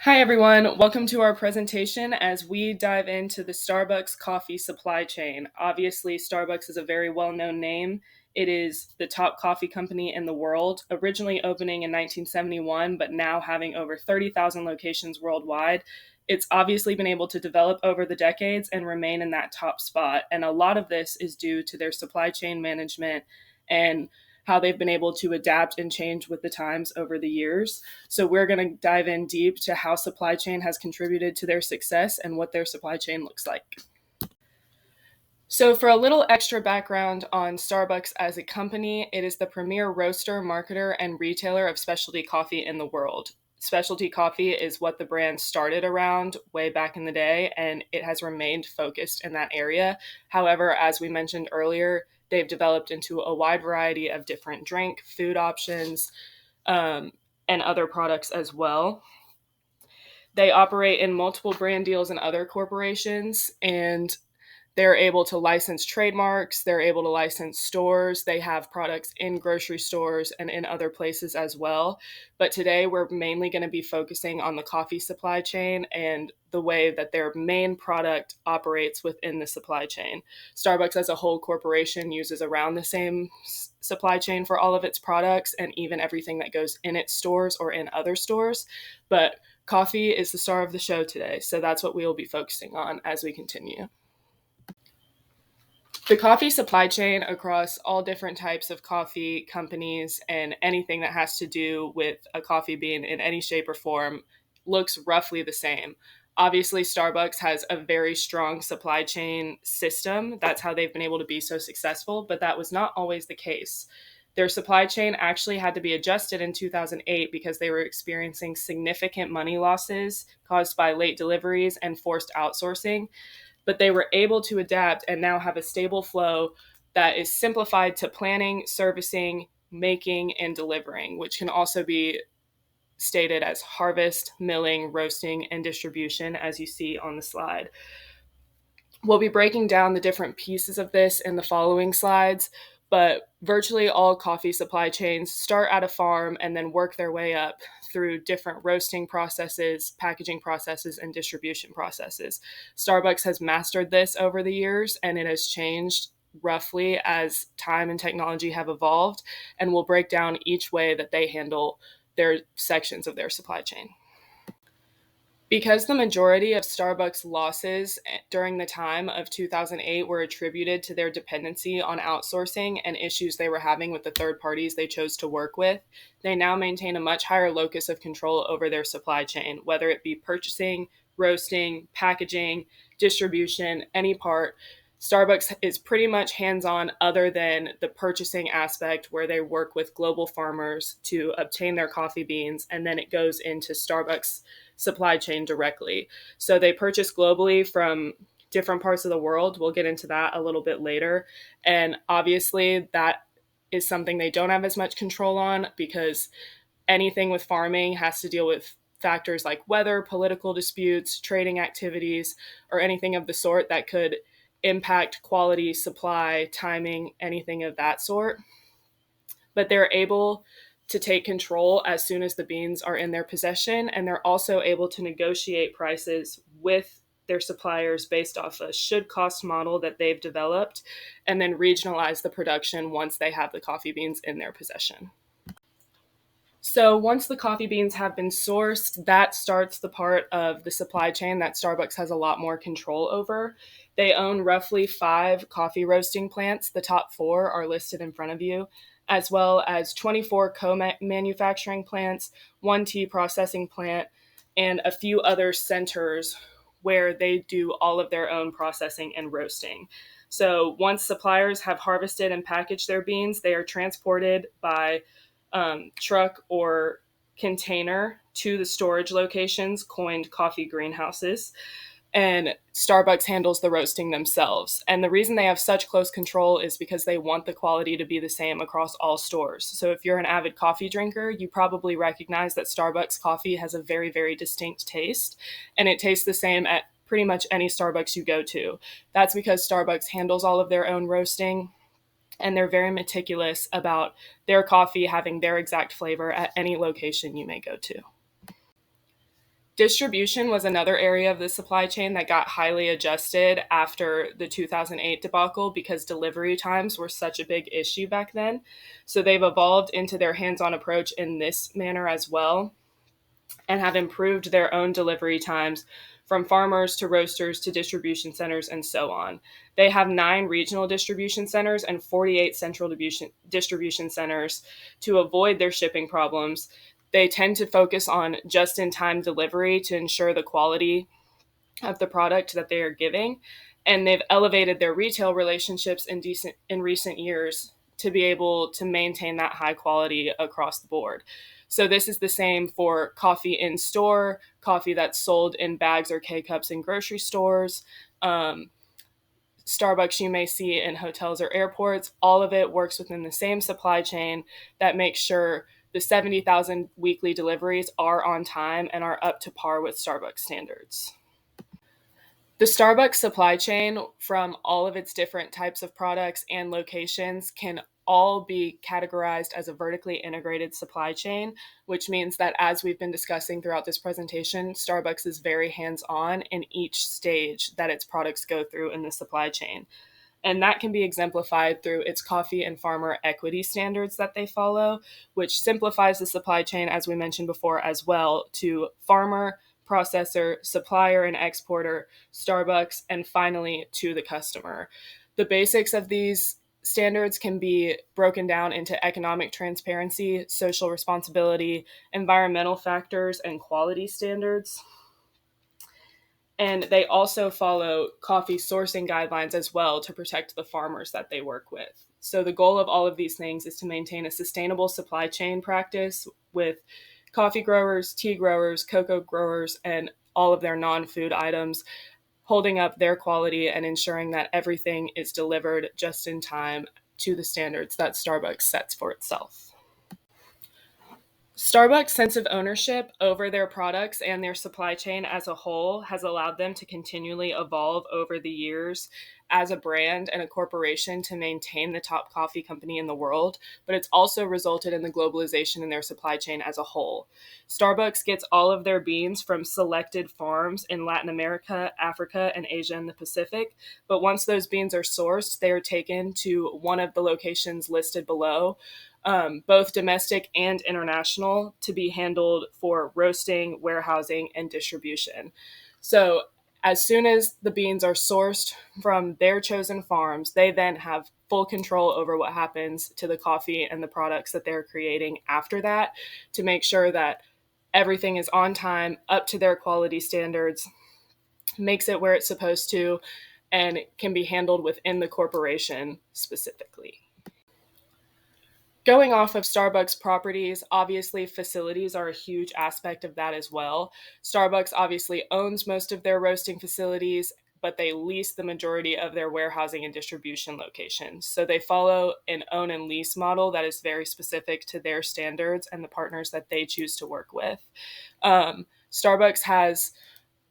Hi, everyone. Welcome to our presentation as we dive into the Starbucks coffee supply chain. Obviously, Starbucks is a very well known name. It is the top coffee company in the world, originally opening in 1971, but now having over 30,000 locations worldwide. It's obviously been able to develop over the decades and remain in that top spot. And a lot of this is due to their supply chain management and how they've been able to adapt and change with the times over the years. So we're going to dive in deep to how supply chain has contributed to their success and what their supply chain looks like. So, for a little extra background on Starbucks as a company, it is the premier roaster, marketer, and retailer of specialty coffee in the world. Specialty coffee is what the brand started around way back in the day, and it has remained focused in that area. However, as we mentioned earlier, they've developed into a wide variety of different drink, food options, um, and other products as well. They operate in multiple brand deals and other corporations, and they're able to license trademarks, they're able to license stores, they have products in grocery stores and in other places as well. But today we're mainly going to be focusing on the coffee supply chain and the way that their main product operates within the supply chain. Starbucks as a whole corporation uses around the same supply chain for all of its products and even everything that goes in its stores or in other stores. But coffee is the star of the show today, so that's what we will be focusing on as we continue. The coffee supply chain across all different types of coffee companies and anything that has to do with a coffee bean in any shape or form looks roughly the same. Obviously, Starbucks has a very strong supply chain system. That's how they've been able to be so successful, but that was not always the case. Their supply chain actually had to be adjusted in 2008 because they were experiencing significant money losses caused by late deliveries and forced outsourcing, but they were able to adapt and now have a stable flow that is simplified to planning, servicing, making, and delivering, which can also be stated as harvest, milling, roasting, and distribution, as you see on the slide. We'll be breaking down the different pieces of this in the following slides, but virtually all coffee supply chains start at a farm and then work their way up through different roasting processes, packaging processes, and distribution processes. Starbucks has mastered this over the years, and it has changed roughly as time and technology have evolved, and we'll break down each way that they handle their sections of their supply chain. Because the majority of Starbucks losses during the time of 2008 were attributed to their dependency on outsourcing and issues they were having with the third parties they chose to work with, they now maintain a much higher locus of control over their supply chain, whether it be purchasing, roasting, packaging, distribution, any part. Starbucks is pretty much hands on, other than the purchasing aspect, where they work with global farmers to obtain their coffee beans, and then it goes into Starbucks supply chain directly. So they purchase globally from different parts of the world. We'll get into that a little bit later. And obviously, that is something they don't have as much control on, because anything with farming has to deal with factors like weather, political disputes, trading activities, or anything of the sort that could impact quality, supply, timing, anything of that sort. But they're able to take control as soon as the beans are in their possession, and they're also able to negotiate prices with their suppliers based off a should cost model that they've developed, and then regionalize the production once they have the coffee beans in their possession. So once the coffee beans have been sourced, that starts the part of the supply chain that Starbucks has a lot more control over. They own roughly 5 coffee roasting plants. The top 4 are listed in front of you, as well as 24 co-manufacturing plants, 1 tea processing plant, and a few other centers where they do all of their own processing and roasting. So once suppliers have harvested and packaged their beans, they are transported by truck or container to the storage locations, coined coffee greenhouses, and Starbucks handles the roasting themselves. And the reason they have such close control is because they want the quality to be the same across all stores. So if you're an avid coffee drinker, you probably recognize that Starbucks coffee has a very, very distinct taste, and it tastes the same at pretty much any Starbucks you go to. That's because Starbucks handles all of their own roasting, and they're very meticulous about their coffee having their exact flavor at any location you may go to. Distribution was another area of the supply chain that got highly adjusted after the 2008 debacle because delivery times were such a big issue back then. So they've evolved into their hands on approach in this manner as well and have improved their own delivery times from farmers to roasters to distribution centers and so on. They have 9 regional distribution centers and 48 central distribution centers to avoid their shipping problems. They tend to focus on just in time delivery to ensure the quality of the product that they are giving. And they've elevated their retail relationships in recent years to be able to maintain that high quality across the board. So this is the same for coffee in store, coffee that's sold in bags or K cups in grocery stores, Starbucks you may see in hotels or airports. All of it works within the same supply chain that makes sure the 70,000 weekly deliveries are on time and are up to par with Starbucks standards. The Starbucks supply chain, from all of its different types of products and locations, can all be categorized as a vertically integrated supply chain, which means that as we've been discussing throughout this presentation, Starbucks is very hands on in each stage that its products go through in the supply chain. And that can be exemplified through its coffee and farmer equity standards that they follow, which simplifies the supply chain, as we mentioned before, as well, to farmer, processor, supplier, and exporter, Starbucks, and finally to the customer. The basics of these standards can be broken down into economic transparency, social responsibility, environmental factors, and quality standards. And they also follow coffee sourcing guidelines as well to protect the farmers that they work with. So the goal of all of these things is to maintain a sustainable supply chain practice with coffee growers, tea growers, cocoa growers, and all of their non-food items, holding up their quality and ensuring that everything is delivered just in time to the standards that Starbucks sets for itself. Starbucks' sense of ownership over their products and their supply chain as a whole has allowed them to continually evolve over the years as a brand and a corporation to maintain the top coffee company in the world, but it's also resulted in the globalization in their supply chain as a whole. Starbucks gets all of their beans from selected farms in Latin America, Africa, and Asia and the Pacific, but once those beans are sourced, they are taken to one of the locations listed below, both domestic and international, to be handled for roasting, warehousing, and distribution. So, as soon as the beans are sourced from their chosen farms, they then have full control over what happens to the coffee and the products that they're creating after that to make sure that everything is on time, up to their quality standards, makes it where it's supposed to, and can be handled within the corporation specifically. Going off of Starbucks properties, obviously facilities are a huge aspect of that as well. Starbucks obviously owns most of their roasting facilities, but they lease the majority of their warehousing and distribution locations. So they follow an own and lease model that is very specific to their standards and the partners that they choose to work with. Starbucks has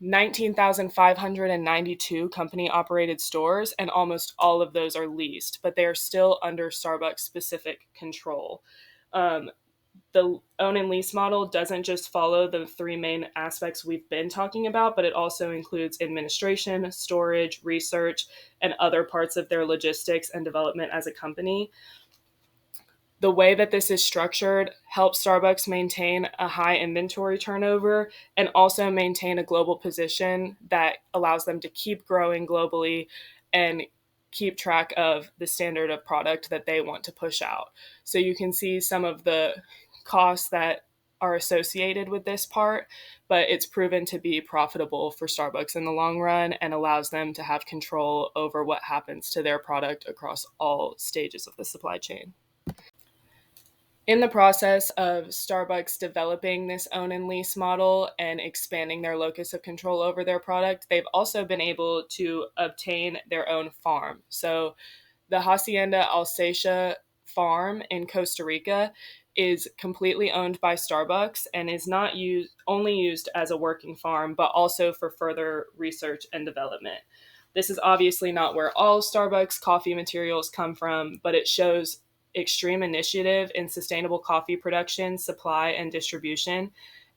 19,592 company operated stores, and almost all of those are leased, but they are still under Starbucks specific control. The own and lease model doesn't just follow the 3 main aspects we've been talking about, but it also includes administration, storage, research, and other parts of their logistics and development as a company. The way that this is structured helps Starbucks maintain a high inventory turnover and also maintain a global position that allows them to keep growing globally and keep track of the standard of product that they want to push out. So you can see some of the costs that are associated with this part, but it's proven to be profitable for Starbucks in the long run and allows them to have control over what happens to their product across all stages of the supply chain. In the process of Starbucks developing this own and lease model and expanding their locus of control over their product, they've also been able to obtain their own farm. So the Hacienda Alsacia farm in Costa Rica is completely owned by Starbucks and is not only used as a working farm, but also for further research and development. This is obviously not where all Starbucks coffee materials come from, but it shows extreme initiative in sustainable coffee production, supply, and distribution.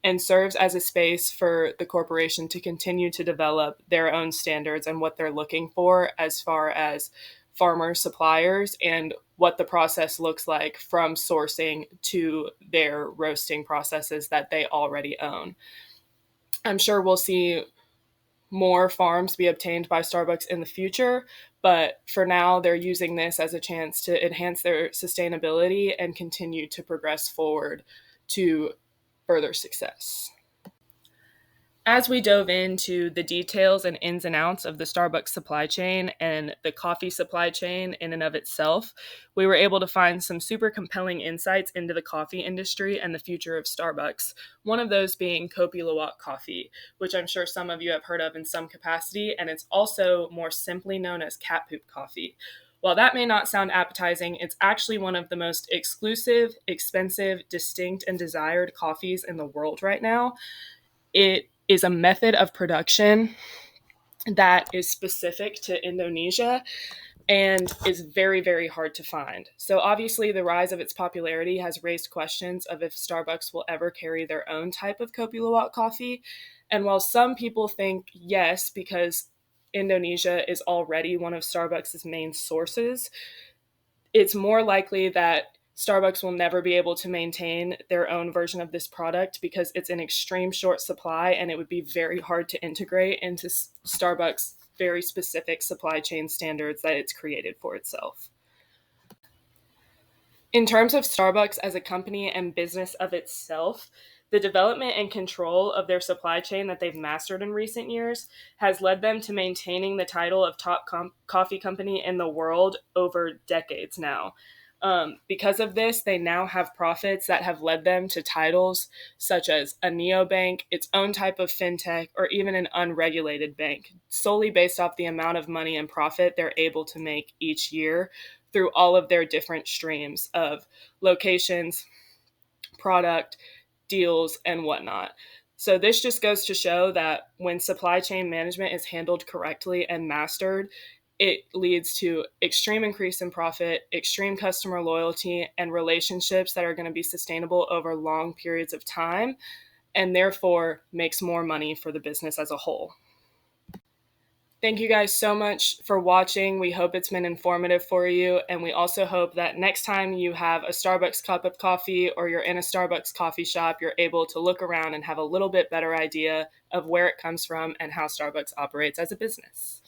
and serves as a space for the corporation to continue to develop their own standards and what they're looking for as far as farmer suppliers and what the process looks like from sourcing to their roasting processes that they already own. I'm sure we'll see more farms be obtained by Starbucks in the future, but for now, they're using this as a chance to enhance their sustainability and continue to progress forward to further success. As we dove into the details and ins and outs of the Starbucks supply chain and the coffee supply chain in and of itself, we were able to find some super compelling insights into the coffee industry and the future of Starbucks. One of those being Kopi Luwak coffee, which I'm sure some of you have heard of in some capacity, and it's also more simply known as cat poop coffee. While that may not sound appetizing, it's actually one of the most exclusive, expensive, distinct, and desired coffees in the world right now. It is a method of production that is specific to Indonesia and is very, very hard to find. So, obviously, the rise of its popularity has raised questions of if Starbucks will ever carry their own type of Kopi Luwak coffee. And while some people think yes, because Indonesia is already one of Starbucks' main sources, it's more likely that Starbucks will never be able to maintain their own version of this product because it's in extreme short supply and it would be very hard to integrate into Starbucks' very specific supply chain standards that it's created for itself. In terms of Starbucks as a company and business of itself, the development and control of their supply chain that they've mastered in recent years has led them to maintaining the title of top coffee company in the world over decades now. Because of this, they now have profits that have led them to titles such as a neobank, its own type of fintech, or even an unregulated bank, solely based off the amount of money and profit they're able to make each year through all of their different streams of locations, product, deals, and whatnot. So, this just goes to show that when supply chain management is handled correctly and mastered, it leads to extreme increase in profit, extreme customer loyalty, and relationships that are going to be sustainable over long periods of time, and therefore makes more money for the business as a whole. Thank you guys so much for watching. We hope it's been informative for you. And we also hope that next time you have a Starbucks cup of coffee or you're in a Starbucks coffee shop, you're able to look around and have a little bit better idea of where it comes from and how Starbucks operates as a business.